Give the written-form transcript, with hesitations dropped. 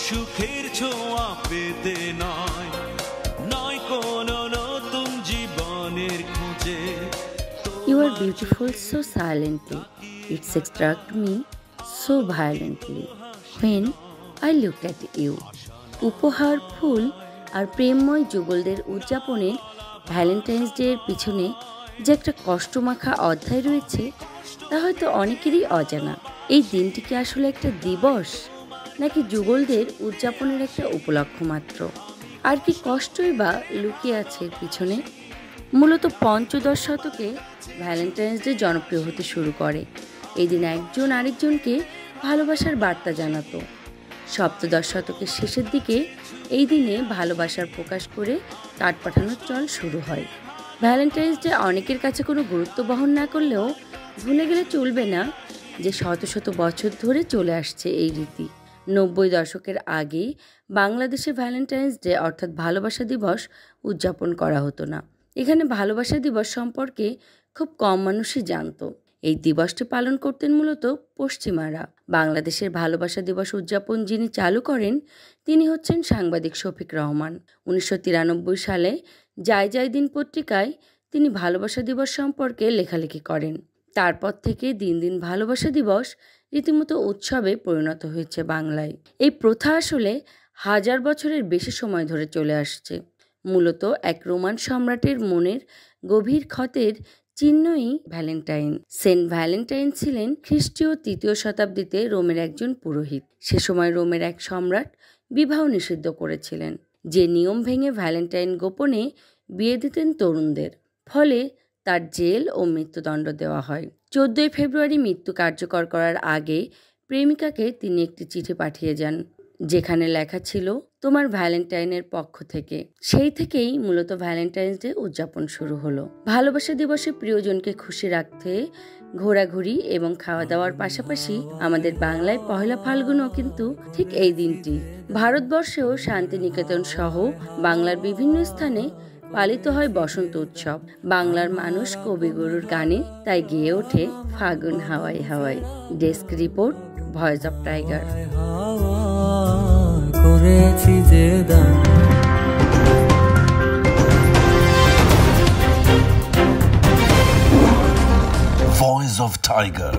সুখের ছোঁয়া পেতে নয়, নয় কোনো নতুন জীবনের খোঁজে। You are beautiful so silently. It struck me so violently when I looked at you. উপহার, ফুল আর প্রেমময় যুগলদের উদযাপনের ভ্যালেন্টাইন্স ডে এর পিছনে যে একটা কষ্টমাখা অধ্যায় রয়েছে তা হয়তো অনেকেরই অজানা। এই দিনটি কি আসলে একটা দিবস, নাকি যুগলদের উদযাপনের একটা উপলক্ষ মাত্র? আর কি কষ্টই বা লুকিয়ে আছে এর পিছনে? মূলত পঞ্চদশ শতকে ভ্যালেন্টাইন্স ডে জনপ্রিয় হতে শুরু করে। এই দিন একজন আরেকজনকে ভালোবাসার বার্তা জানাতো। সপ্তদশ শতকের শেষের দিকে এই দিনে ভালোবাসার প্রকাশ করে কার্ড পাঠানোর চল শুরু হয়। ভ্যালেন্টাইন্স ডে অনেকের কাছে কোনো গুরুত্ব বহন না করলেও ভুলে গেলে চলবে না যে শত শত বছর ধরে চলে আসছে এই রীতি। 90 দশকের আগে বাংলাদেশে ভ্যালেন্টাইন্স ডে অর্থাৎ ভালোবাসা দিবস উদযাপন করা হতো না। এখানে ভালোবাসা দিবস সম্পর্কে খুব কম মানুষই জানত। এই দিবসটি পালন করতেন মূলত পশ্চিমারা। বাংলাদেশের ভালোবাসা দিবস উদযাপন যিনি চালু করেন তিনি হচ্ছেন সাংবাদিক শফিক রহমান। 1993 সালে যাই যাই দিন পত্রিকায় তিনি ভালোবাসা দিবস সম্পর্কে লেখালেখি করেন। তারপর থেকে দিন দিন ভালোবাসা দিবস রীতিমতো উৎসবে পরিণত হয়েছে বাংলায়। এই প্রথা আসলে 1000 বছরের বেশি সময় ধরে চলে আসছে। মূলত এক রোমান সম্রাটের মনের গভীর ক্ষতের চিহ্নই ভ্যালেন্টাইন। সেন্ট ভ্যালেন্টাইন ছিলেন খ্রিস্টীয় 3য় শতাব্দীতে রোমের একজন পুরোহিত। সে সময় রোমের এক সম্রাট বিবাহ নিষিদ্ধ করেছিলেন, যে নিয়ম ভেঙে ভ্যালেন্টাইন গোপনে বিয়ে দিতেন তরুণদের। ফলে তার জেল ও মৃত্যুদণ্ড দেওয়া হয়। 14 ফেব্রুয়ারি মৃত্যু কার্যকর করার আগে প্রেমিকাকে তিনি একটি চিঠি পাঠিয়ে যান, যেখানে লেখা ছিল তোমার ভ্যালেন্টাইনের পক্ষ থেকে। সেই থেকেই মূলত ভ্যালেন্টাইন্স ডে উদযাপন শুরু হলো। ভালোবাসা দিবসে প্রিয়জনকে খুশি রাখতে ঘোরাঘুরি এবং খাওয়া দাওয়ার পাশাপাশি আমাদের বাংলায় পহেলা ফাল্গুনও কিন্তু ঠিক এই দিনটি। ভারতবর্ষেও শান্তিনিকেতন সহ বাংলার বিভিন্ন স্থানে পালিত হয় বসন্ত উৎসব। বাংলার মানুষ কবিগুরুর গানে তাই গেয়ে ওঠে ফাগুন হাওয়াই হাওয়াই। Desk report, voice of tiger. Voice of Tiger.